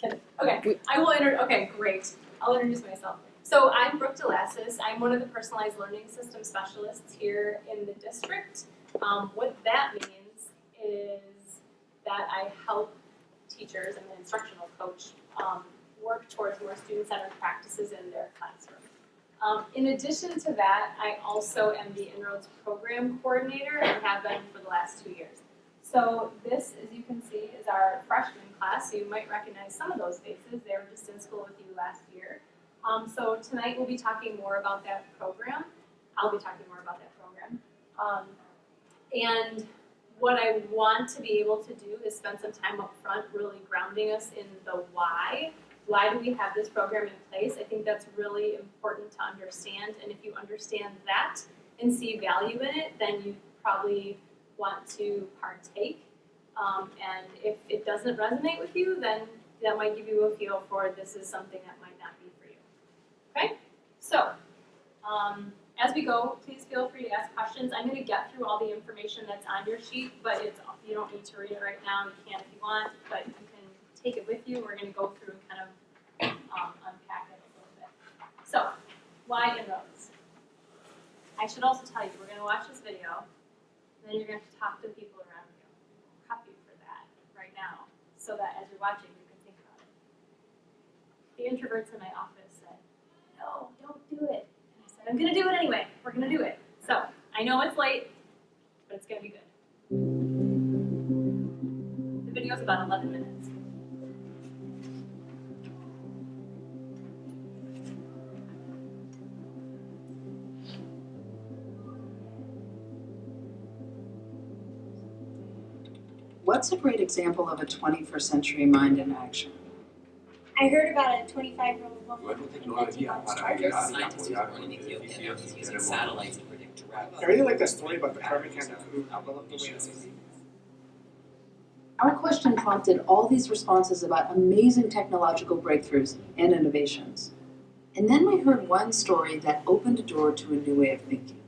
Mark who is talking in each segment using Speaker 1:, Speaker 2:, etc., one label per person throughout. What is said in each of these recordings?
Speaker 1: Kidding. Okay, okay, great. I'll introduce myself. So I'm Brooke DeLassis. I'm one of the personalized learning system specialists here in the district. What that means is that I help teachers, I'm an instructional coach, work towards more student-centered practices in their classroom. In addition to that, I also am the InRoads program coordinator and have been for the last 2 years. So this, as you can see, is our freshman class, so you might recognize some of those faces. They were just in school with you last year. So tonight we'll be talking more about that program. I'll be talking more about that program. And what I want to be able to do is spend some time up front really grounding us in the why. Why do we have this program in place? I think that's really important to understand, and if you understand that and see value in it, then you probably want to partake. And if it doesn't resonate with you, then that might give you a feel for this is something that might not be for you. Okay? So, as we go, please feel free to ask questions. I'm going to get through all the information that's on your sheet, but you don't need to read it right now. You can if you want, but you can take it with you. We're going to go through and kind of unpack it a little bit. So, why InRoads? I should also tell you, we're going to watch this video, and then you're going to have to talk to the people around you. Prep you for that right now, so that as you're watching, you can think about it. The introverts in my office said, no, don't do it. And I said, I'm going to do it anyway. We're going to do it. So, I know it's late, but it's going to be good. The video's about 11 minutes.
Speaker 2: What's a great example of a 21st century mind in action?
Speaker 3: I heard about a 25-year-old woman
Speaker 4: Scientists were born in Ethiopia now using satellites to predict drought.
Speaker 5: I really like that story about the car mechanic who developed the way it is.
Speaker 2: Our question prompted all these responses about amazing technological breakthroughs and innovations. And then we heard one story that opened a door to a new way of thinking.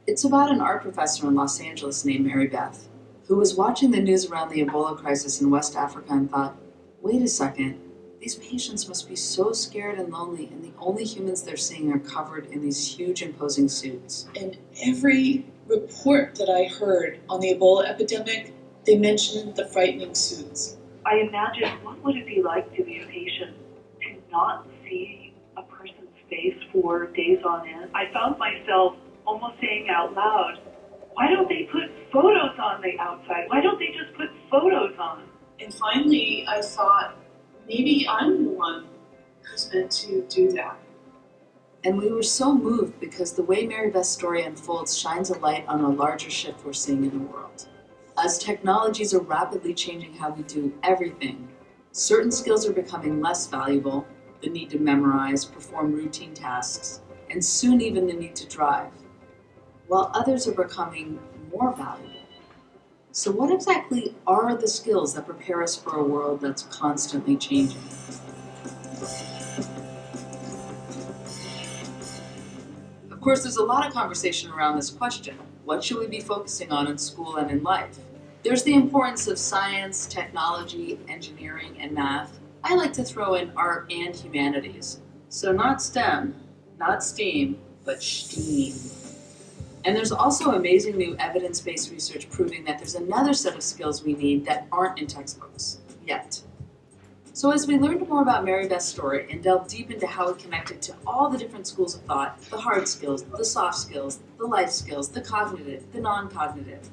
Speaker 2: It's about an art professor in Los Angeles named Mary Beth, who was watching the news around the Ebola crisis in West Africa and thought, wait a second, these patients must be so scared and lonely, and the only humans they're seeing are covered in these huge imposing suits.
Speaker 6: In every report that I heard on the Ebola epidemic, they mentioned the frightening suits.
Speaker 7: I imagine what would it be like to be a patient to not see a person's face for days on end. I found myself almost saying out loud, why don't they put photos on the outside? Why don't they just put photos on?
Speaker 6: And finally, I thought, maybe I'm the one who's meant to do that.
Speaker 2: And we were so moved because the way Mary Beth's story unfolds shines a light on a larger shift we're seeing in the world. As technologies are rapidly changing how we do everything, certain skills are becoming less valuable, the need to memorize, perform routine tasks, and soon even the need to drive, while others are becoming more valuable. So what exactly are the skills that prepare us for a world that's constantly changing? Of course, there's a lot of conversation around this question. What should we be focusing on in school and in life? There's the importance of science, technology, engineering, and math. I like to throw in art and humanities. So not STEM, not STEAM, but STEAM. And there's also amazing new evidence-based research proving that there's another set of skills we need that aren't in textbooks, yet. So as we learned more about Mary Beth's story and delved deep into how it connected to all the different schools of thought, the hard skills, the soft skills, the life skills, the cognitive, the non-cognitive,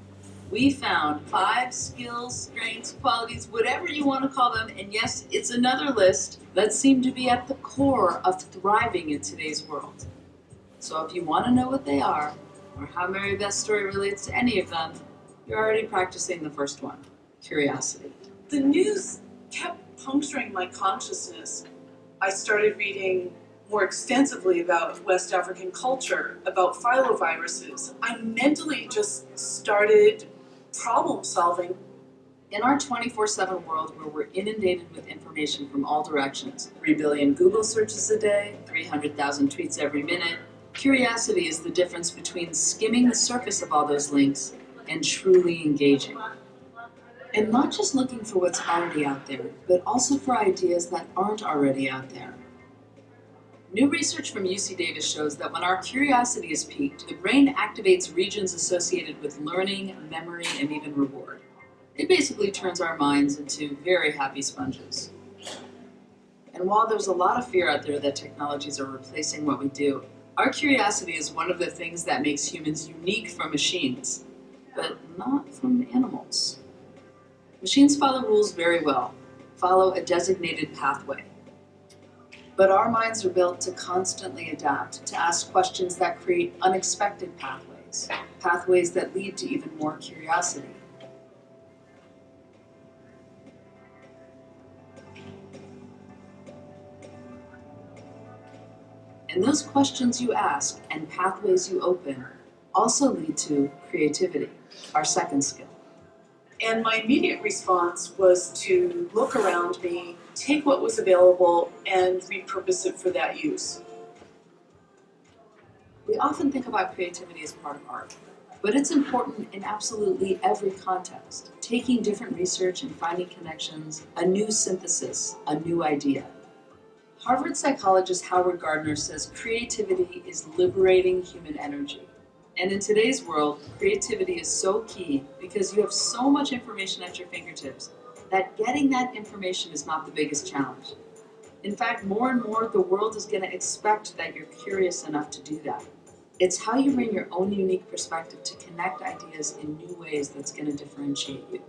Speaker 2: we found 5 skills, strengths, qualities, whatever you want to call them, and yes, it's another list, that seem to be at the core of thriving in today's world. So if you want to know what they are, or how Mary Beth's story relates to any of them, you're already practicing the first one, curiosity.
Speaker 6: The news kept puncturing my consciousness. I started reading more extensively about West African culture, about filoviruses. I mentally just started problem solving.
Speaker 2: In our 24/7 world where we're inundated with information from all directions, 3 billion Google searches a day, 300,000 tweets every minute, curiosity is the difference between skimming the surface of all those links and truly engaging. And not just looking for what's already out there, but also for ideas that aren't already out there. New research from UC Davis shows that when our curiosity is piqued, the brain activates regions associated with learning, memory, and even reward. It basically turns our minds into very happy sponges. And while there's a lot of fear out there that technologies are replacing what we do, our curiosity is one of the things that makes humans unique from machines, but not from animals. Machines follow rules very well, follow a designated pathway. But our minds are built to constantly adapt, to ask questions that create unexpected pathways, pathways that lead to even more curiosity. And those questions you ask and pathways you open also lead to creativity, our second skill.
Speaker 6: And my immediate response was to look around me, take what was available, and repurpose it for that use.
Speaker 2: We often think about creativity as part of art, but it's important in absolutely every context. Taking different research and finding connections, a new synthesis, a new idea. Harvard psychologist Howard Gardner says creativity is liberating human energy. And in today's world, creativity is so key because you have so much information at your fingertips that getting that information is not the biggest challenge. In fact, more and more, the world is going to expect that you're curious enough to do that. It's how you bring your own unique perspective to connect ideas in new ways that's going to differentiate you.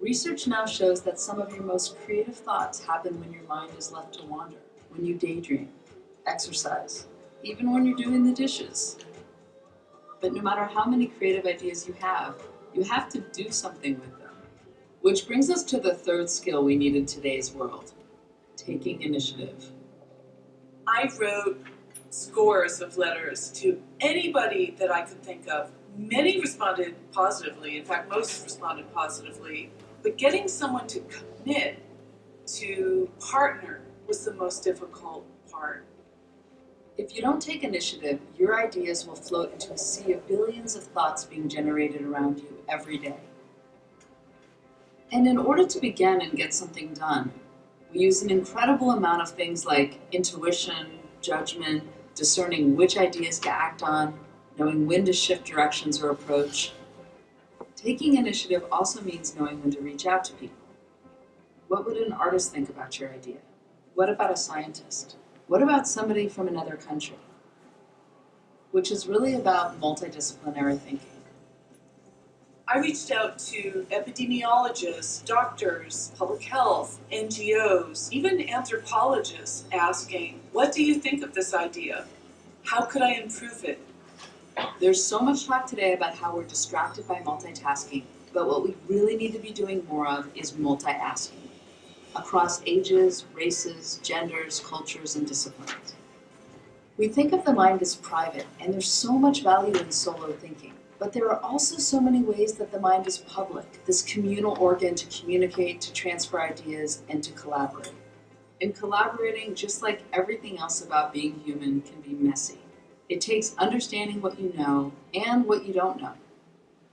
Speaker 2: Research now shows that some of your most creative thoughts happen when your mind is left to wander, when you daydream, exercise, even when you're doing the dishes. But no matter how many creative ideas you have to do something with them. Which brings us to the third skill we need in today's world, taking initiative.
Speaker 6: I wrote scores of letters to anybody that I could think of. Many responded positively, in fact, most responded positively. But getting someone to commit to partner was the most difficult part.
Speaker 2: If you don't take initiative, your ideas will float into a sea of billions of thoughts being generated around you every day. And in order to begin and get something done, we use an incredible amount of things like intuition, judgment, discerning which ideas to act on, knowing when to shift directions or approach. Taking initiative also means knowing when to reach out to people. What would an artist think about your idea? What about a scientist? What about somebody from another country? Which is really about multidisciplinary thinking.
Speaker 6: I reached out to epidemiologists, doctors, public health, NGOs, even anthropologists asking, what do you think of this idea? How could I improve it?
Speaker 2: There's so much talk today about how we're distracted by multitasking, but what we really need to be doing more of is multi-asking. Across ages, races, genders, cultures, and disciplines. We think of the mind as private, and there's so much value in solo thinking. But there are also so many ways that the mind is public, this communal organ to communicate, to transfer ideas, and to collaborate. And collaborating, just like everything else about being human, can be messy. It takes understanding what you know and what you don't know.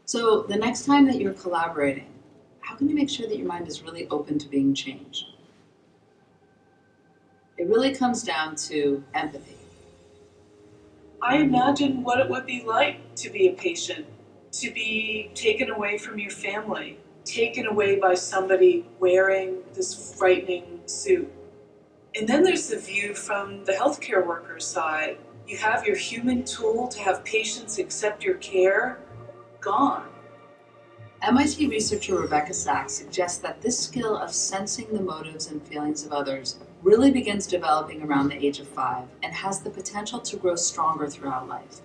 Speaker 2: So the next time that you're collaborating, how can you make sure that your mind is really open to being changed? It really comes down to empathy.
Speaker 6: I imagine what it would be like to be a patient, to be taken away from your family, taken away by somebody wearing this frightening suit. And then there's the view from the healthcare worker's side. You have your human tool to have patients accept your care, gone.
Speaker 2: MIT researcher Rebecca Sachs suggests that this skill of sensing the motives and feelings of others really begins developing around the age of 5 and has the potential to grow stronger throughout life.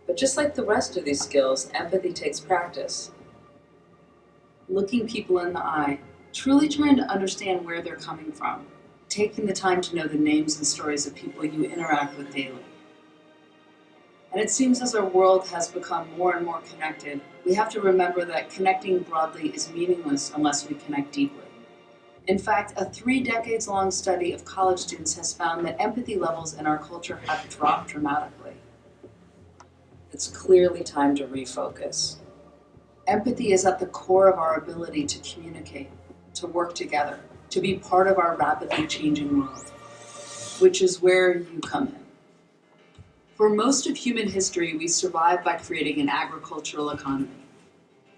Speaker 2: But just like the rest of these skills, empathy takes practice. Looking people in the eye, truly trying to understand where they're coming from, taking the time to know the names and stories of people you interact with daily. And it seems as our world has become more and more connected, we have to remember that connecting broadly is meaningless unless we connect deeply. In fact, a 3 decades-long study of college students has found that empathy levels in our culture have dropped dramatically. It's clearly time to refocus. Empathy is at the core of our ability to communicate, to work together, to be part of our rapidly changing world, which is where you come in. For most of human history, we survived by creating an agricultural economy.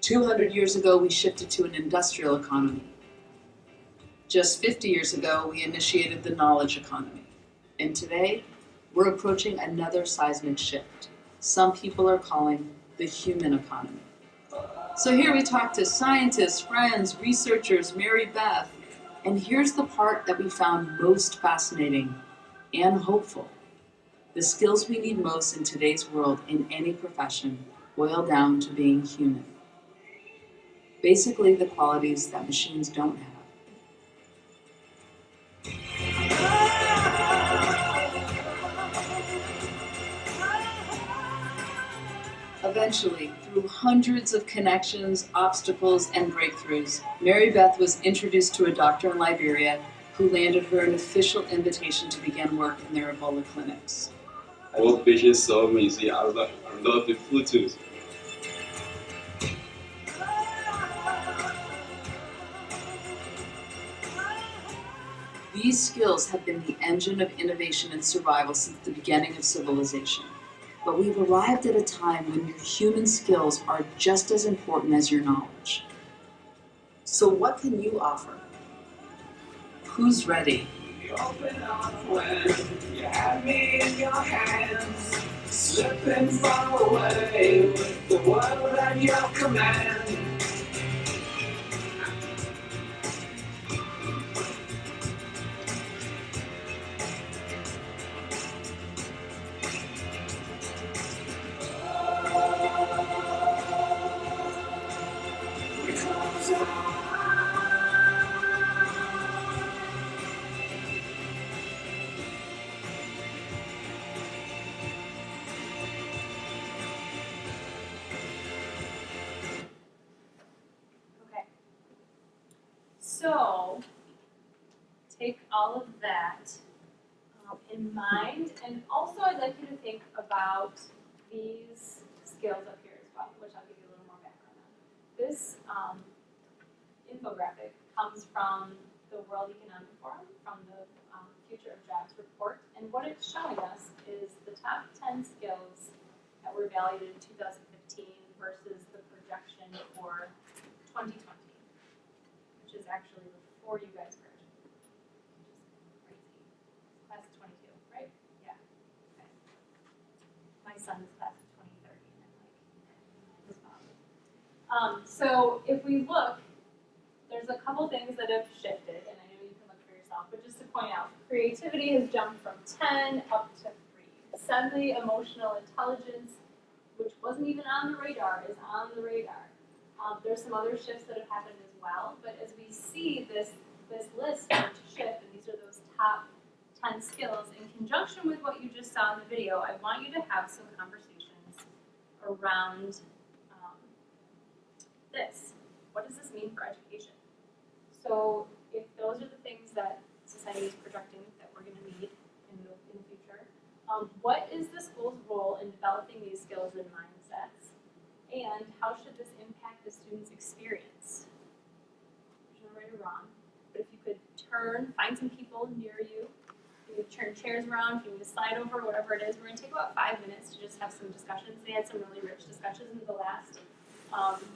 Speaker 2: 200 years ago, we shifted to an industrial economy. Just 50 years ago, we initiated the knowledge economy. And today, we're approaching another seismic shift. Some people are calling the human economy. So here we talk to scientists, friends, researchers, Mary Beth, and here's the part that we found most fascinating and hopeful. The skills we need most in today's world in any profession boil down to being human. Basically, the qualities that machines don't have. Eventually, through hundreds of connections, obstacles, and breakthroughs, Mary Beth was introduced to a doctor in Liberia who landed her an official invitation to begin work in their Ebola clinics.
Speaker 8: All patients saw me, say, I love the food too.
Speaker 2: These skills have been the engine of innovation and survival since the beginning of civilization. But we've arrived at a time when your human skills are just as important as your knowledge. So what can you offer? Who's ready?
Speaker 9: Open up when you have me in your hands, slipping far away with the world at your command.
Speaker 1: So, take all of that in mind, and also I'd like you to think about these skills up here as well, which I'll give you a little more background on. This infographic comes from the World Economic Forum, from the Future of Jobs report, and what it's showing us is the top 10 skills that were evaluated in 2015 versus the projection for 2020. Which is actually before you guys graduate, which is crazy. Class of 22, right? Yeah. Okay. My son is class of 2030, and I'm like, this mom. So if we look, there's a couple things that have shifted, and I know you can look for yourself, but just to point out, creativity has jumped from 10 up to 3. Suddenly, emotional intelligence, which wasn't even on the radar, is on the radar. There's some other shifts that have happened as well, but as we see this list start to shift, and these are those top 10 skills, in conjunction with what you just saw in the video, I want you to have some conversations around this. What does this mean for education? So if those are the things that society is projecting that we're going to need in the future, what is the school's role in developing these skills and mindsets? And how should this impact the student's experience? There's no right or wrong, but if you could find some people near you, you could turn chairs around, if you need to slide over, whatever it is, we're going to take about 5 minutes to just have some discussions. They had some really rich discussions in the last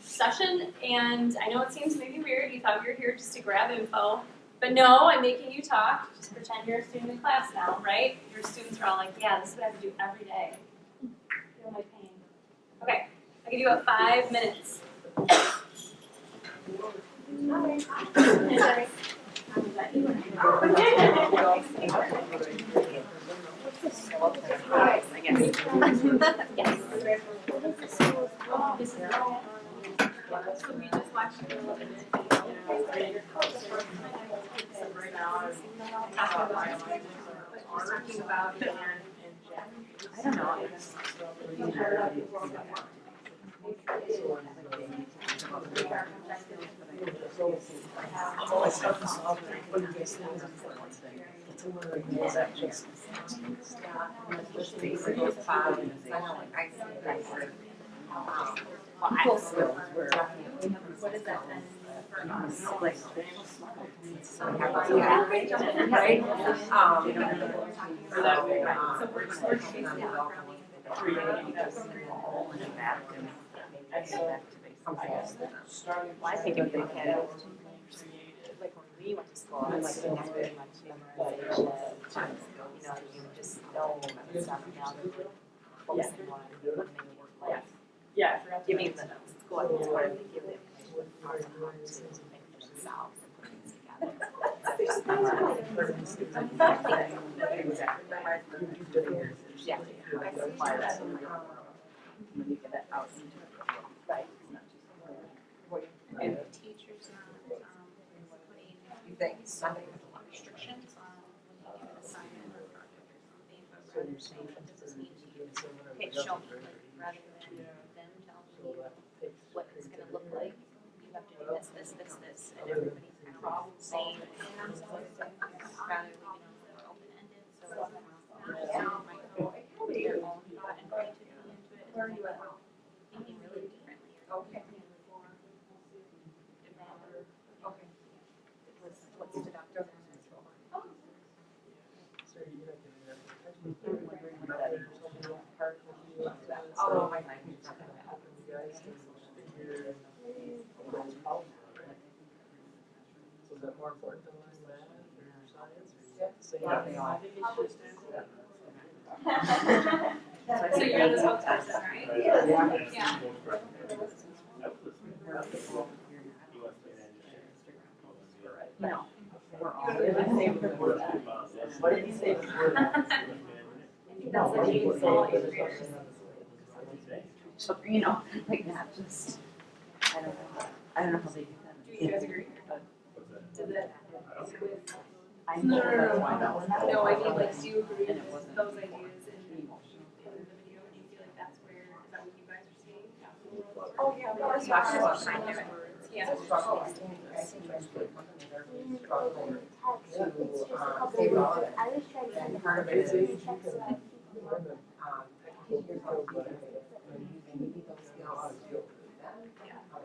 Speaker 1: session, and I know it seems maybe weird, you thought you were here just to grab info, but no, I'm making you talk. Just pretend you're a student in class now, right? Your students are all like, yeah, this is what I have to do every day. Feel my pain. Okay. I'll give you about 5 minutes. So we just watched a little bit talking about I don't know.
Speaker 10: People skills were
Speaker 1: What is that then for us?
Speaker 10: like
Speaker 1: Right?
Speaker 10: So
Speaker 1: we're basically
Speaker 10: I think if they had
Speaker 1: like when we went to school, it was so very much memorization. You know, you just know stuff now that you're focusing on putting in your work life.
Speaker 10: yeah, I forgot to
Speaker 1: Giving
Speaker 10: mention
Speaker 1: the school, I think it's where they give the information on how to make themselves and put things together. Yeah.
Speaker 10: when you get it out into the world.
Speaker 1: Right.
Speaker 10: And
Speaker 1: Teachers not putting
Speaker 10: you think
Speaker 1: restrictions on when you give an assignment or project or something, but rather saying, what does this mean to you? Okay, show me, rather than them telling you what it's gonna look like. You have to do this, this, this, this, and everybody's kind of saying answers, rather leaving it open-ended, so now might go their own thought and creativity into it, and then thinking really differently.
Speaker 10: Okay.
Speaker 1: What stood out to them.
Speaker 10: Oh, my
Speaker 11: So is that more important than learning math or science or
Speaker 10: Yeah, they are.
Speaker 1: So you're the spokesperson, right? Yeah.
Speaker 10: No. We're all.
Speaker 11: What did you say before that?
Speaker 1: I think that's what you saw in graders.
Speaker 10: So, you know, like not just, I don't know how they do that.
Speaker 1: Do you guys agree? Did it?
Speaker 10: I
Speaker 1: No,
Speaker 10: know that's why that was.
Speaker 1: No, I mean, like, do you agree
Speaker 10: And it
Speaker 1: with
Speaker 10: wasn't
Speaker 1: those ideas in the
Speaker 10: emotional.
Speaker 1: video? Do you feel like that's where, is that what you guys are seeing?
Speaker 3: Oh, yeah.
Speaker 1: Or is that just behind their words? Yeah.
Speaker 3: I was trying to
Speaker 11: And part of it is learn the technical skills, but you need those skills to improve them.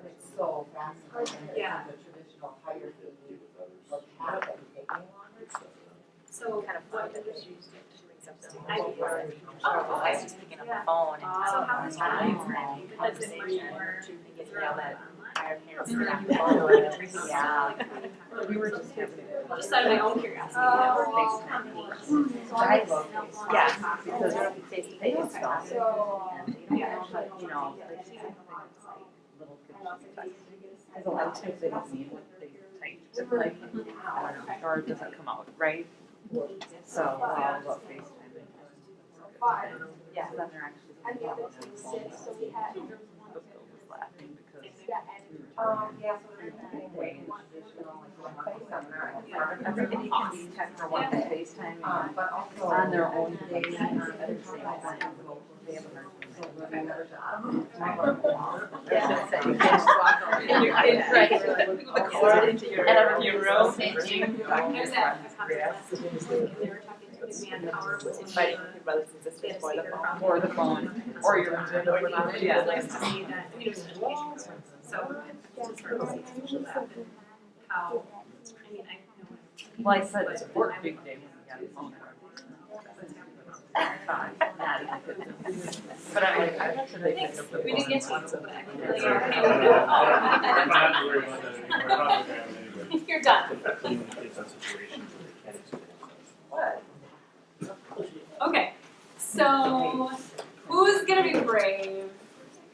Speaker 11: It's so fascinating.
Speaker 1: Yeah.
Speaker 11: The traditional hierarchy of path that you're taking longer.
Speaker 1: So kind of what industries do you accept?
Speaker 10: I was just picking up the phone and
Speaker 1: So how
Speaker 10: talking
Speaker 1: is
Speaker 10: about
Speaker 1: that?
Speaker 10: it.
Speaker 1: Because it's much more
Speaker 10: To get to
Speaker 1: through
Speaker 10: know
Speaker 1: that
Speaker 10: that
Speaker 1: online.
Speaker 10: our parents
Speaker 1: Or
Speaker 10: were
Speaker 1: you
Speaker 10: not
Speaker 1: have
Speaker 10: following.
Speaker 1: yeah.
Speaker 10: We were just having a.
Speaker 1: Just out of my own curiosity.
Speaker 10: FaceTime meeting. Yeah, because we're face to face stuff. And they don't know how, you know, like, little kids. Because a lot of times they don't mean what they type. It's like, I don't know, or it doesn't come out, right? So, we're all about FaceTime. Yeah, then they're actually.
Speaker 3: And the other two six, so we had.
Speaker 10: The Bill was laughing because.
Speaker 3: Yeah, so
Speaker 10: Way in traditional, like, everybody can be tech for one FaceTime and
Speaker 11: But also
Speaker 10: on their own days and on other things. They have a hard
Speaker 1: There's a manpower was inviting brothers and sisters for the phone.
Speaker 10: or the phone, or your.
Speaker 1: Yeah, it's nice to see that, I mean, it was an education conference, so it's hard to see social that and how, I mean, I know.
Speaker 10: Well, I said it's a work big day when we got a phone. But I'm like, I bet you they picked up the phone.
Speaker 1: We didn't get to, but I can really, you're done. Okay, so who's gonna be brave?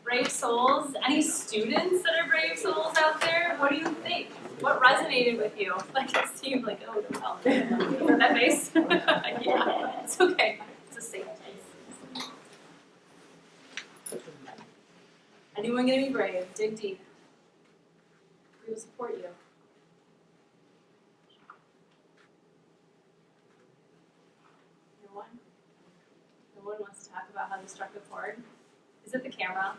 Speaker 1: Brave souls? Any students that are brave souls out there? What do you think? What resonated with you? Like it seemed like, oh, don't tell me. That face? Yeah, it's okay. It's a safe place. Anyone gonna be brave? Dig deep. We will support you. No one? No one wants to talk about how they struck a chord? Is it the camera?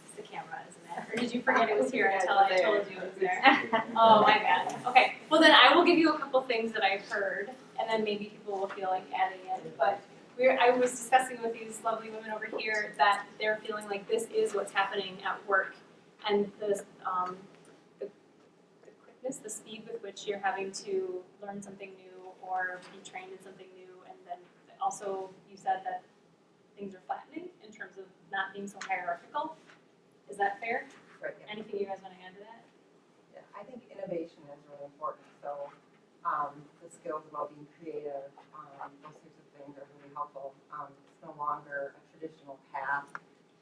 Speaker 1: It's the camera, isn't it? Or did you forget it was here until I told you it was there? Oh my bad. Okay, well then I will give you a couple things that I've heard, and then maybe people will feel like adding in. But I was discussing with these lovely women over here that they're feeling like this is what's happening at work, and the quickness, the speed with which you're having to learn something new or be trained in something new, and then also you said that things are flattening in terms of not being so hierarchical. Is that fair?
Speaker 11: Right, yeah.
Speaker 1: Anything you guys want to add to that?
Speaker 11: Yeah, I think innovation is really important, so, the skills about being creative, those sorts of things are really helpful. It's no longer a traditional path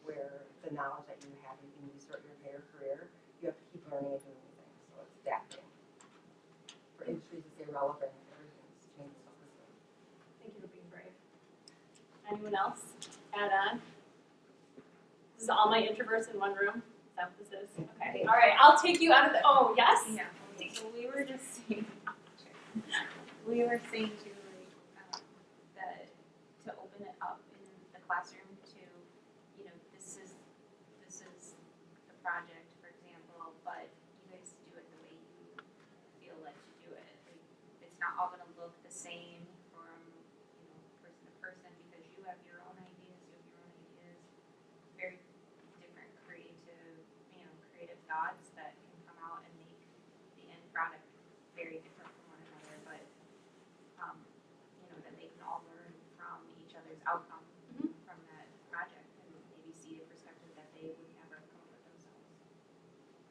Speaker 11: where the knowledge that you have, you can use throughout your entire career. You have to keep learning and doing new things, so it's adapting. For industries to stay relevant, everything's changing so quickly.
Speaker 1: Thank you for being brave. Anyone else? Add on? This is all my introverts in one room. Is that what this is? Okay. All right. I'll take you out of the. Oh yes.
Speaker 12: Yeah. So we were just saying, we were saying too, like, that to open it up in the classroom to, you know, this is the project, for example, but you guys do it the way you feel like to do it. Like, it's not all gonna look the same from, you know, person to person because you have your own ideas, very different creative thoughts that can come out and make the end product very different from one another, but you know, that they can all learn from each other's outcome from that project and maybe see a perspective that they would never come up with themselves.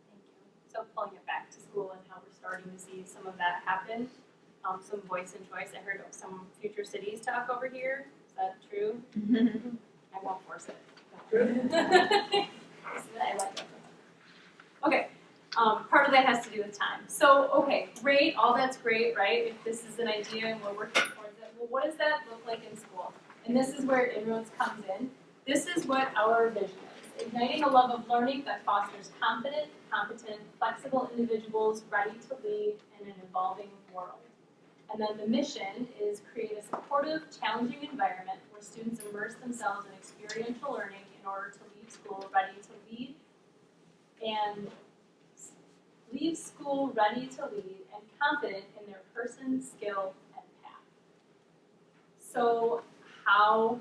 Speaker 1: Thank you. So pulling it back to school and how we're starting to see some of that happen. Some voice and choice. I heard some future cities talk over here. Is that true? I won't force it. I like that. Okay. Part of that has to do with time. So, okay, great. All that's great, right? If this is an idea and we're working towards it, well, what does that look like in school? And this is where InRoads comes in. This is what our vision is. Igniting a love of learning that fosters confident, competent, flexible individuals ready to lead in an evolving world. And then the mission is create a supportive, challenging environment where students immerse themselves in experiential learning in order to leave school ready to lead and confident in their person, skill, and path. So how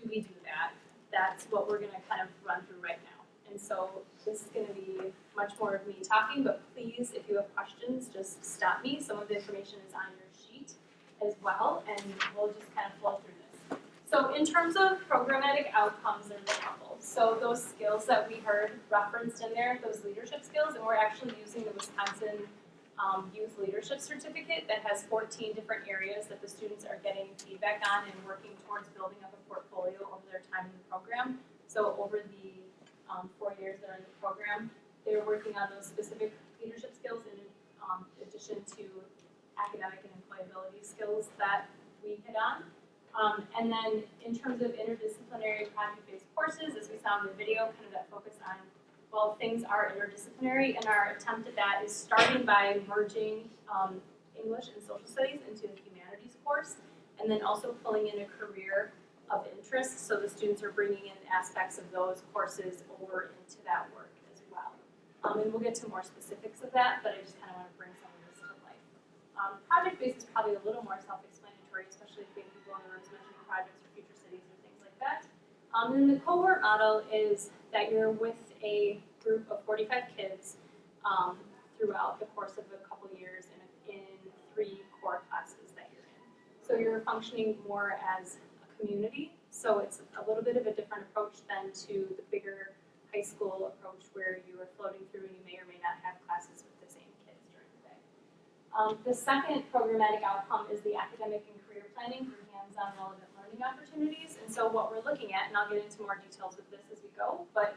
Speaker 1: do we do that? That's what we're going to kind of run through right now. And so this is going to be much more of me talking, but please, if you have questions, just stop me. Some of the information is on your sheet as well, and we'll just kind of flow through this. So in terms of programmatic outcomes, there's a couple. So those skills that we heard referenced in there, those leadership skills, and we're actually using the Wisconsin Youth Leadership Certificate that has 14 different areas that the students are getting feedback on and working towards building up a portfolio over their time in the program. So over the 4 years they're in the program, they're working on those specific leadership skills in addition to academic and employability skills that we hit on. And then in terms of interdisciplinary project-based courses, as we saw in the video, kind of that focus on, well, things are interdisciplinary, and our attempt at that is starting by merging English and social studies into the humanities course, and then also pulling in a career of interest, so the students are bringing in aspects of those courses over into that work as well. And we'll get to more specifics of that, but I just kind of want to bring some of this to life. Project-based is probably a little more self-explanatory, especially if we have people in the rooms mentioning projects or future cities or things like that. And the cohort model is that you're with a group of 45 kids throughout the course of a couple years in 3 core classes that you're in. So you're functioning more as a community, so it's a little bit of a different approach than to the bigger high school approach where you are floating through and you may or may not have classes with the same kids during the day. The second programmatic outcome is the academic and career planning through hands-on relevant learning opportunities. And so what we're looking at, and I'll get into more details with this as we go, but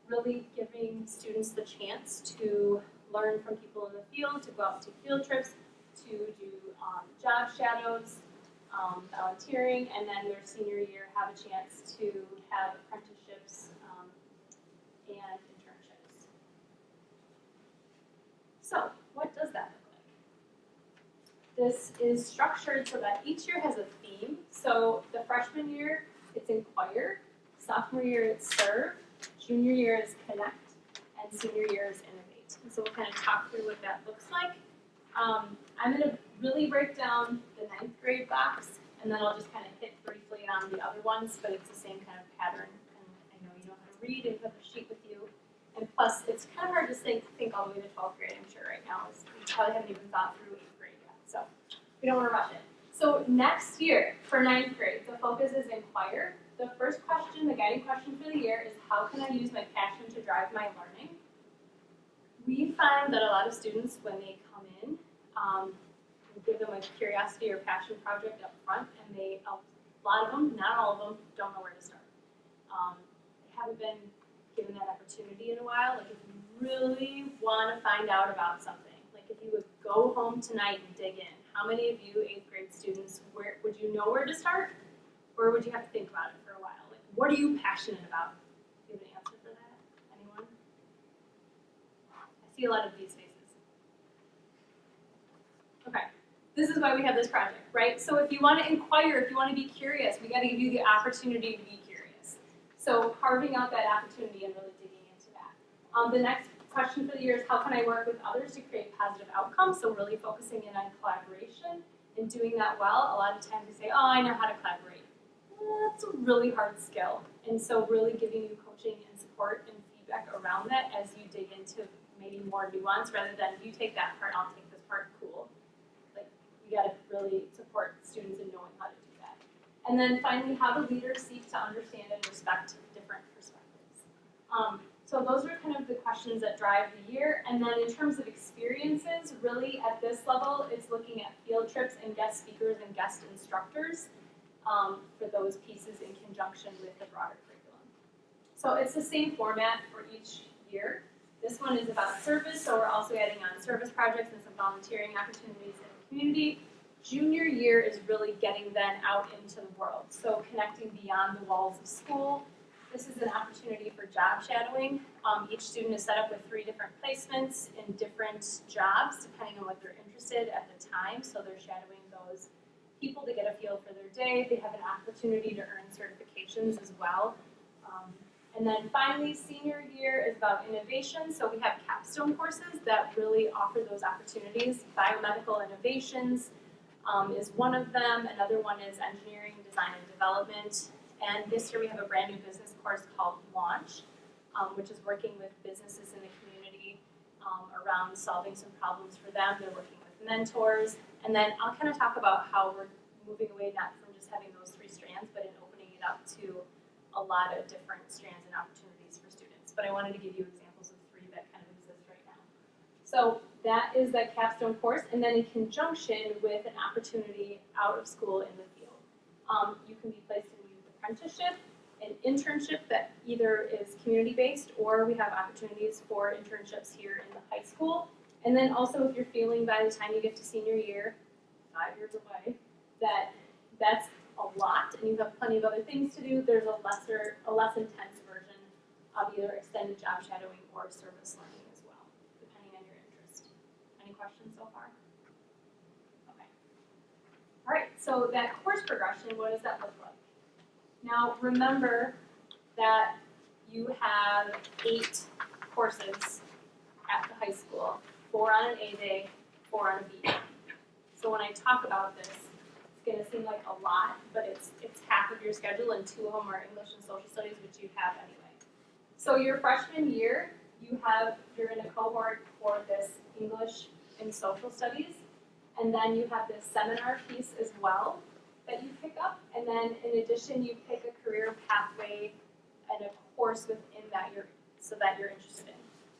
Speaker 1: really giving students the chance to learn from people in the field, to go out and take field trips, to do job shadows, volunteering, and then their senior year have a chance to have apprenticeships and internships. So, what does that look like? This is structured so that each year has a theme. So the freshman year, it's Inquire. Sophomore year, it's Serve. Junior year is Connect. And senior year is Innovate. And so we'll kind of talk through what that looks like. I'm going to really break down the 9th grade box, and then I'll just kind of hit briefly get on the other ones, but it's the same kind of pattern. And I know you know how to read and you have a sheet with you. And plus, it's kind of hard to think all the way to 12th grade, I'm sure right now. You probably haven't even thought through 8th grade yet, so we don't want to rush it. So next year, for 9th grade, the focus is inquire. The first question, the guiding question for the year is how can I use my passion to drive my learning? We find that a lot of students, when they come in, we give them a curiosity or passion project up front, and a lot of them, not all of them, don't know where to start. They haven't been given that opportunity in a while. Like if you really want to find out about something, like if you would go home tonight and dig in, how many of you 8th grade students, would you know where to start? Or would you have to think about it for a while? Like what are you passionate about? Do you have an answer for that? Anyone? I see a lot of these faces. Okay, this is why we have this project, right? So if you want to inquire, if you want to be curious, we got to give you the opportunity to be curious. So carving out that opportunity and really digging into that. The next question for the year is how can I work with others to create positive outcomes? So really focusing in on collaboration and doing that well. A lot of times we say, oh, I know how to collaborate. Well, that's a really hard skill. And so really giving you coaching and support and feedback around that as you dig into maybe more nuance rather than you take that part, I'll take this part, cool. Like you gotta really support students in knowing how to do that. And then finally, how do leaders seek to understand and respect different perspectives? So those are kind of the questions that drive the year. And then in terms of experiences, really at this level, it's looking at field trips and guest speakers and guest instructors for those pieces in conjunction with the broader curriculum. So it's the same format for each year. This one is about service, so we're also adding on service projects and some volunteering opportunities in the community. Junior year is really getting then out into the world, so connecting beyond the walls of school. This is an opportunity for job shadowing. Each student is set up with 3 different placements in different jobs, depending on what they're interested at the time, so they're shadowing those people to get a feel for their day. They have an opportunity to earn certifications as well. And then finally, senior year is about innovation. So we have capstone courses that really offer those opportunities. Biomedical innovations is one of them. Another one is engineering, design, and development. And this year we have a brand new business course called Launch, which is working with businesses in the community around solving some problems for them. They're working with mentors. And then I'll kind of talk about how we're moving away not from just having those 3 strands, but in opening it up to a lot of different strands and opportunities for students. But I wanted to give you examples of 3 that kind of exist right now. So that is the capstone course, and then in conjunction with an opportunity out of school in the field. You can be placed in youth apprenticeship, an internship that either is community-based or we have opportunities for internships here in the high school. And then also if you're feeling by the time you get to senior year, 5 years away, that's a lot and you have plenty of other things to do, there's a less intense version of either extended job shadowing or service learning as well, depending on your interest. Any questions so far? Okay. All right, so that course progression, what does that look like? Now remember that you have 8 courses at the high school, 4 on an A day, 4 on a B day. So when I talk about this, it's going to seem like a lot, but it's half of your schedule and 2 of them are English and social studies, which you have anyway. So your freshman year, you're in a cohort for this English and social studies, and then you have this seminar piece as well that you pick up, and then in addition you pick a career pathway and a course within that so that you're interested in.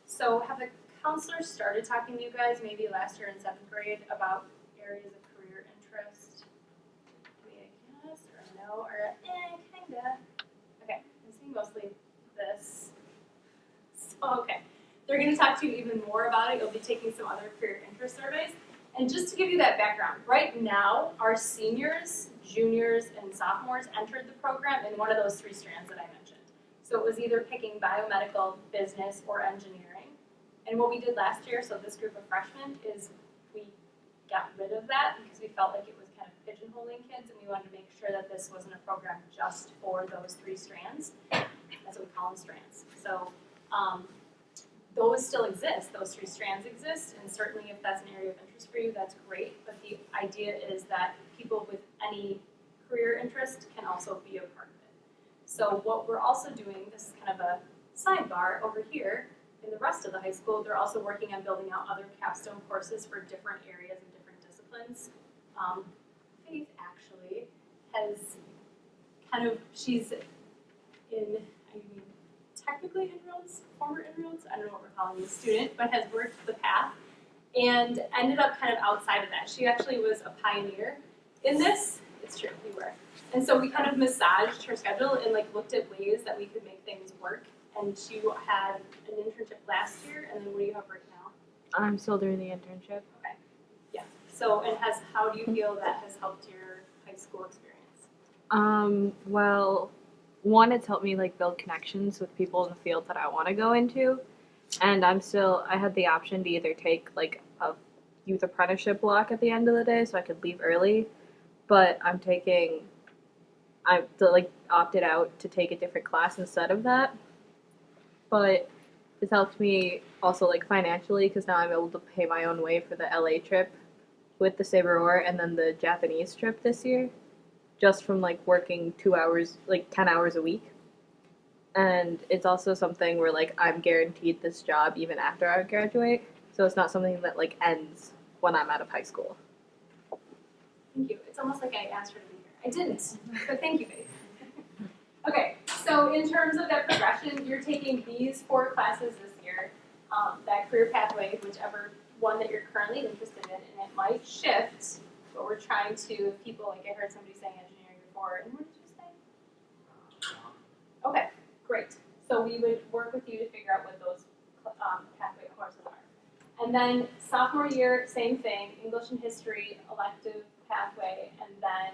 Speaker 1: So have the counselors started talking to you guys maybe last year in 7th grade about areas of career interest? Maybe a yes or a no or a kinda. Okay, I'm seeing mostly this. So okay, they're going to talk to you even more about it. You'll be taking some other career interest surveys. And just to give you that background, right now our seniors, juniors, and sophomores entered the program in one of those 3 strands that I mentioned. So it was either picking biomedical, business, or engineering. And what we did last year, so this group of freshmen, is we got rid of that because we felt like it was kind of pigeonholing kids, and we wanted to make sure that this wasn't a program just for those 3 strands. That's what we call them, strands. So those still exist, those 3 strands exist, and certainly if that's an area of interest for you, that's great. But the idea is that people with any career interest can also be a part of it. So what we're also doing, this is kind of a sidebar over here, in the rest of the high school, they're also working on building out other capstone courses for different areas and different disciplines. Faith actually has she's in, technically InRoads, former InRoads, I don't know what we're calling the student, but has worked the path and ended up kind of outside of that. She actually was a pioneer in this. It's true, we were. And so we kind of massaged her schedule and like looked at ways that we could make things work. And she had an internship last year, and then what do you have right now?
Speaker 13: I'm still doing the internship.
Speaker 1: Okay. Yeah. So, and how do you feel that has helped your high school experience?
Speaker 13: Well, one, it's helped me like build connections with people in the field that I want to go into. And I had the option to either take like a youth apprenticeship block at the end of the day so I could leave early, but I opted out to take a different class instead of that. But it's helped me also like financially because now I'm able to pay my own way for the LA trip with the Sabre Oar and then the Japanese trip this year, just from like working 2 hours, like 10 hours a week. And it's also something where like I'm guaranteed this job even after I graduate, so it's not something that like ends when I'm out of high school.
Speaker 1: Thank you. It's almost like I asked her to be here. I didn't, but thank you, Faith. Okay, so in terms of that progression, you're taking these 4 classes this year, that career pathway, whichever one that you're currently interested in, and it might shift, but we're trying to, if people, like I heard somebody saying engineering before, and what did you say? Okay, great. So we would work with you to figure out what those pathway courses are. And then sophomore year, same thing, English and history, elective pathway, and then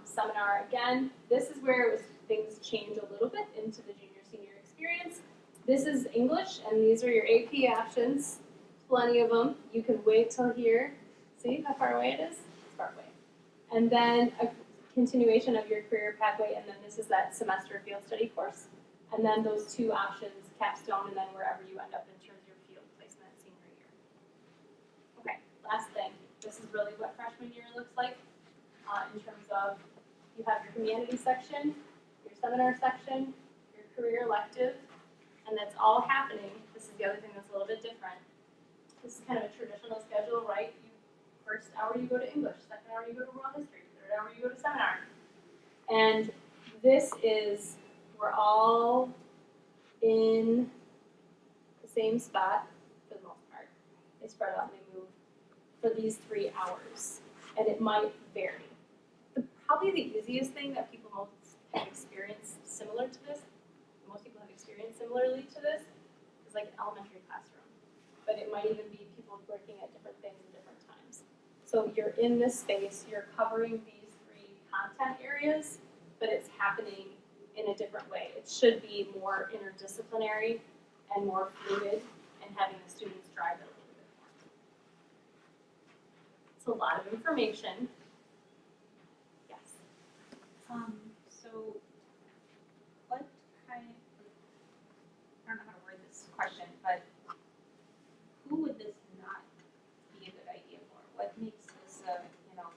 Speaker 1: seminar again. This is where things change a little bit into the junior-senior experience. This is English, and these are your AP options. Plenty of them. You can wait till here. See how far away it is? It's far away. And then a continuation of your career pathway, and then this is that semester field study course. And then those 2 options, capstone, and then wherever you end up in terms of your field placement senior year. Okay, last thing. This is really what freshman year looks like in terms of you have your humanities section, your seminar section, your career elective, and that's all happening. This is the other thing that's a little bit different. This is kind of a traditional schedule, right? First hour you go to English, second hour you go to world history, third hour you go to seminar. And this is, we're all in the same spot for the most part. They spread out and they move for these 3 hours. And it might vary. Probably the easiest thing that people most have experienced similar to this, most people have experienced similarly to this, is like an elementary classroom. But it might even be people working at different things at different times. So you're in this space, you're covering these 3 content areas, but it's happening in a different way. It should be more interdisciplinary and more fluid and having the students drive it a little bit more. It's a lot of information.
Speaker 12: So what kind of, I don't know how to word this question, but who would this not be a good idea for? What makes this a,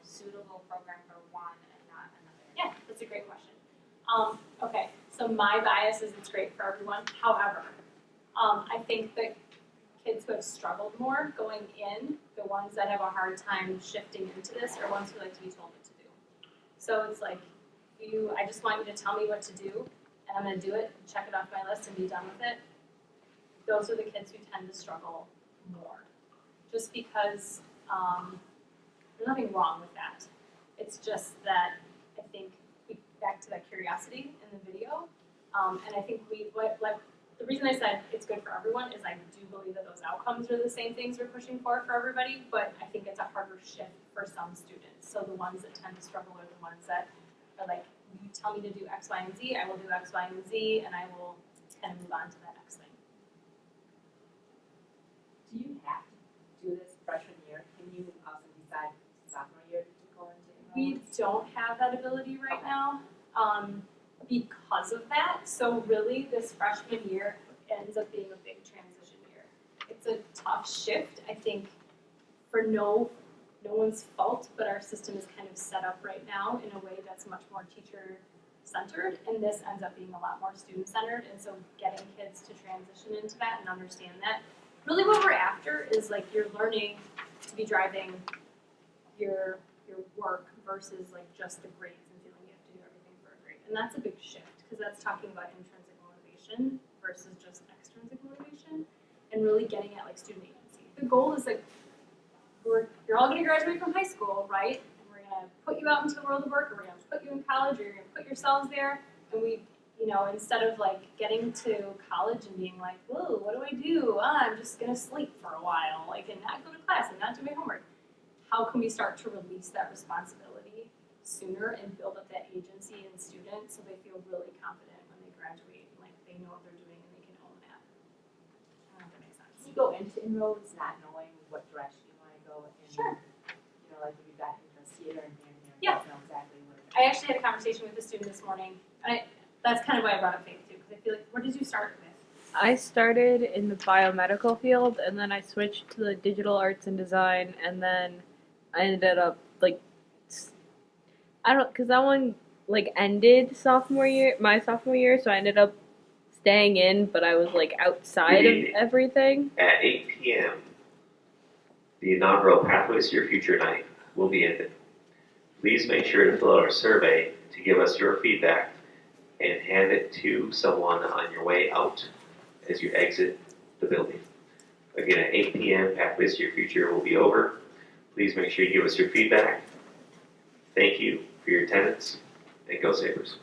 Speaker 12: suitable program for one and not another?
Speaker 1: Yeah, that's a great question. Okay, so my bias is it's great for everyone. However, I think that kids who have struggled more going in, the ones that have a hard time shifting into this, are ones who like to be told what to do. So it's like, I just want you to tell me what to do, and I'm going to do it, check it off my list, and be done with it. Those are the kids who tend to struggle more. Just because there's nothing wrong with that. It's just that I think, back to that curiosity in the video, and I think the reason I said it's good for everyone is I do believe that those outcomes are the same things we're pushing for everybody, but I think it's a harder shift for some students. So the ones that tend to struggle are the ones that are like, you tell me to do X, Y, and Z, I will do X, Y, and Z, and I will kind of move on to that next thing.
Speaker 10: Do you have to do this freshman year? Can you also decide sophomore year to go into
Speaker 1: We don't have that ability right now because of that. So really, this freshman year ends up being a big transition year. It's a tough shift, I think, for no no one's fault, but our system is kind of set up right now in a way that's much more teacher-centered, and this ends up being a lot more student-centered, and so getting kids to transition into that and understand that. Really what we're after is like you're learning to be driving your work versus like just the grades and feeling you have to do everything for a grade. And that's a big shift because that's talking about intrinsic motivation versus just extrinsic motivation and really getting at like student agency. The goal is like you're all going to graduate from high school, right? And we're going to put you out into the world of work, or we're going to put you in college, or you're going to put yourselves there. And we, you know, instead of like getting to college and being like, whoa, what do I do? I'm just going to sleep for a while, like, and not go to class and not do my homework. How can we start to release that responsibility sooner and build up that agency in students so they feel really confident when they graduate and like they know what they're doing and they can own that? I don't know if that makes sense.
Speaker 10: You go into InRoads not knowing what direction you want to go in.
Speaker 1: Sure.
Speaker 10: You know, like if you got into theater and you
Speaker 1: Yeah.
Speaker 10: don't know exactly where.
Speaker 1: I actually had a conversation with a student this morning. That's kind of why I brought up faith too, because I feel like, what did you start with?
Speaker 13: I started in the biomedical field, and then I switched to the digital arts and design, and then I ended up like, because that one like ended my sophomore year, so I ended up staying in, but I was like outside of everything.
Speaker 14: At 8 p.m., the inaugural Pathways to Your Future night will be ended. Please make sure to fill out our survey to give us your feedback and hand it to someone on your way out as you exit the building. Again, at 8 p.m., Pathways to Your Future will be over. Please make sure you give us your feedback. Thank you for your attendance, and go Sabres.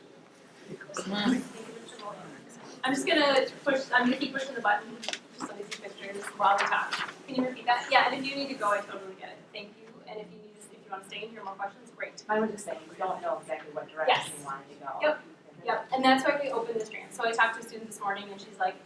Speaker 1: I'm just gonna keep pushing the button just so they see pictures while we talk. Can you repeat that? Yeah, and if you need to go, I totally get it. Thank you. And if you want to stay and hear more questions, great.
Speaker 10: I was just saying, we don't know exactly what direction you wanted to go.
Speaker 1: Yep, and that's why we opened this grant. So I talked to a student this morning and she's like,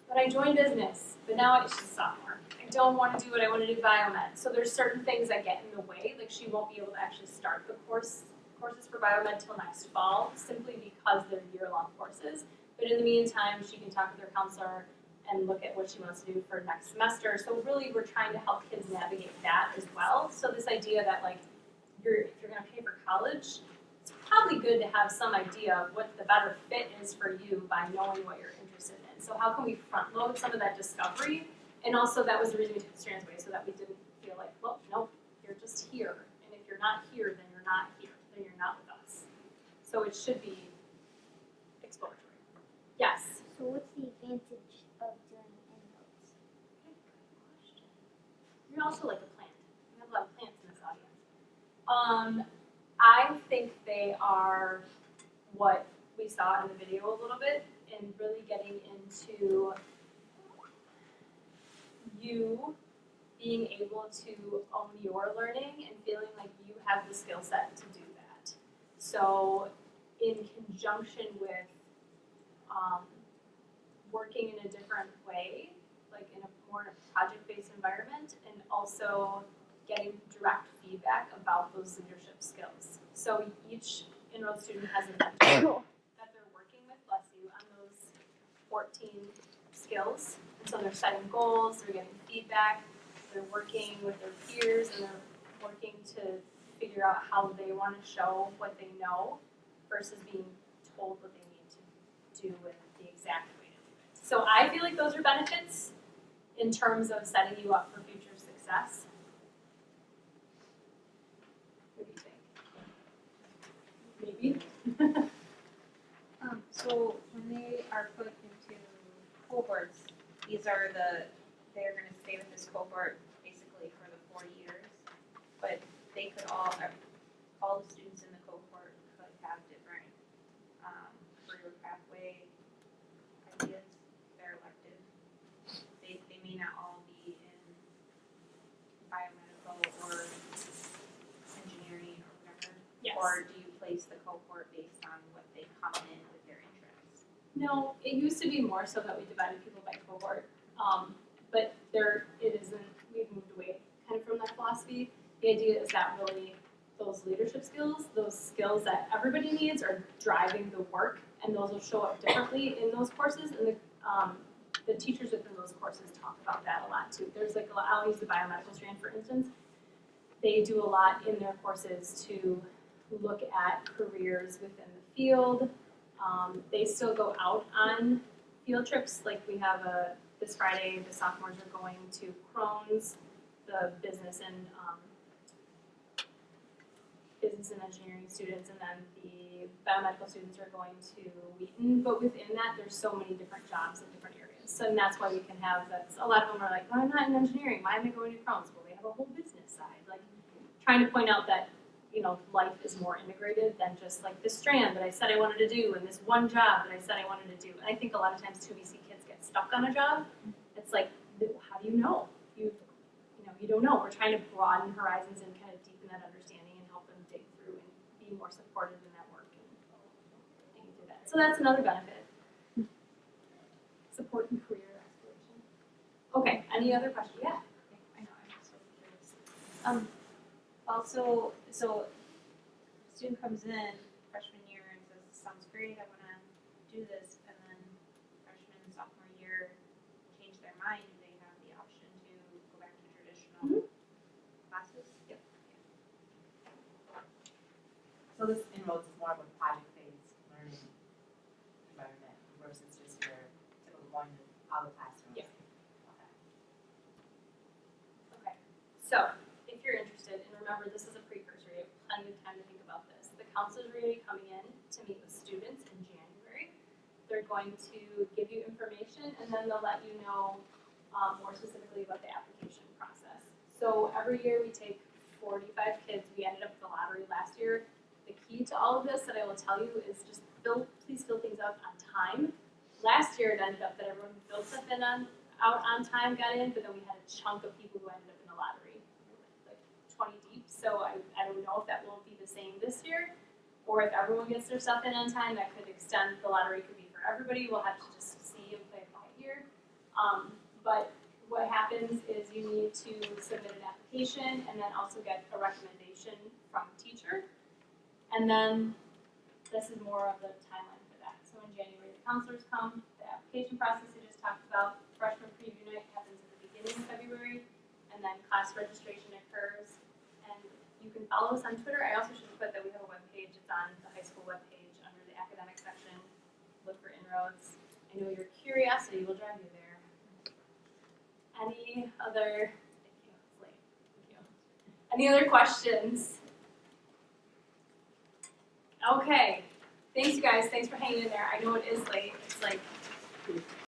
Speaker 1: but I joined business, but now she's a sophomore. I don't want to do what I want to do biomed. So there's certain things that get in the way, like she won't be able to actually start the courses for biomed till next fall, simply because they're year-long courses. But in the meantime, she can talk with her counselor and look at what she wants to do for next semester. So really, we're trying to help kids navigate that as well. So this idea that like, if you're going to pay for college, it's probably good to have some idea of what the better fit is for you by knowing what you're interested in. So how can we front load some of that discovery? And also that was the reason we took the Strandsway, so that we didn't feel like, well, nope, you're just here. And if you're not here, then you're not here. Then you're not with us. So it should be exploratory. Yes?
Speaker 3: So what's the advantage of doing InRoads?
Speaker 1: You're also like a plant. We have a lot of plants in this audience. I think they are what we saw in the video a little bit, and really getting into you being able to own your learning and feeling like you have the skill set to do that. So in conjunction with working in a different way, like in a more project-based environment, and also getting direct feedback about those leadership skills. So each enrolled student has a mentor that they're working with, bless you, on those 14 skills. And so they're setting goals, they're getting feedback, they're working with their peers, and they're working to figure out how they want to show what they know versus being told what they need to do with the exact way to do it. So I feel like those are benefits in terms of setting you up for future success. What do you think? Maybe?
Speaker 12: So when they are put into cohorts, they're going to stay with this cohort basically for the 4 years, but they could all the students in the cohort could have different career pathway ideas. They're elective. They may not all be in biomedical or engineering or whatever.
Speaker 1: Yes.
Speaker 12: Or do you place the cohort based on what they come in with their interests?
Speaker 1: No, it used to be more so that we divided people by cohort, but it isn't. We've moved away kind of from that philosophy. The idea is that really those leadership skills, those skills that everybody needs, are driving the work, and those will show up differently in those courses. And the teachers within those courses talk about that a lot too. There's like I'll use the biomedical strand for instance. they do a lot in their courses to look at careers within the field. They still go out on field trips, like we have this Friday, the sophomores are going to Crohn's, the business and engineering students, and then the biomedical students are going to Wheaton. But within that, there's so many different jobs in different areas. So and that's why we can have that. A lot of them are like, well, I'm not in engineering. Why am I going to Crohn's? Well, they have a whole business side. Like trying to point out that, you know, life is more integrated than just like this strand that I said I wanted to do and this one job that I said I wanted to do. And I think a lot of times too, we see kids get stuck on a job. It's like, how do you know? You don't know. We're trying to broaden horizons and kind of deepen that understanding and help them dig through and be more supportive in that work and do that. So that's another benefit. Support and career aspiration. Okay, any other questions? Yeah.
Speaker 12: I know, I'm just so curious. Also, so a student comes in freshman year and says, sounds great, I wanna do this, and then freshman, sophomore year change their mind, do they have the option to go back to traditional classes?
Speaker 1: Yep.
Speaker 10: So this InRoads is more of a project-based learning environment versus just your typical going to all the classrooms?
Speaker 1: Yeah. Okay, so if you're interested, and remember this is a precursor, you have plenty of time to think about this. The counselors are going to be coming in to meet with students in January. They're going to give you information and then they'll let you know more specifically about the application process. So every year we take 45 kids. We ended up with the lottery last year. The key to all of this that I will tell you is just please fill things out on time. Last year it ended up that everyone who filled stuff in out on time got in, but then we had a chunk of people who ended up in the lottery, like 20 deep. So I don't know if that will be the same this year, or if everyone gets their stuff in on time, that could extend, the lottery could be for everybody. We'll have to just see and play it by ear. But what happens is you need to submit an application and then also get a recommendation from a teacher. And then this is more of the timeline for that. So in January, the counselors come, the application process we just talked about, freshman preview night happens at the beginning of February, and then class registration occurs. And you can follow us on Twitter. I also should put that we have a webpage. It's on the high school webpage under the academic section. Look for InRoads. I know your curiosity will drive you there. Any other, thank you, it's late, thank you. Any other questions? Okay, thanks you guys, thanks for hanging in there. I know it is late, it's like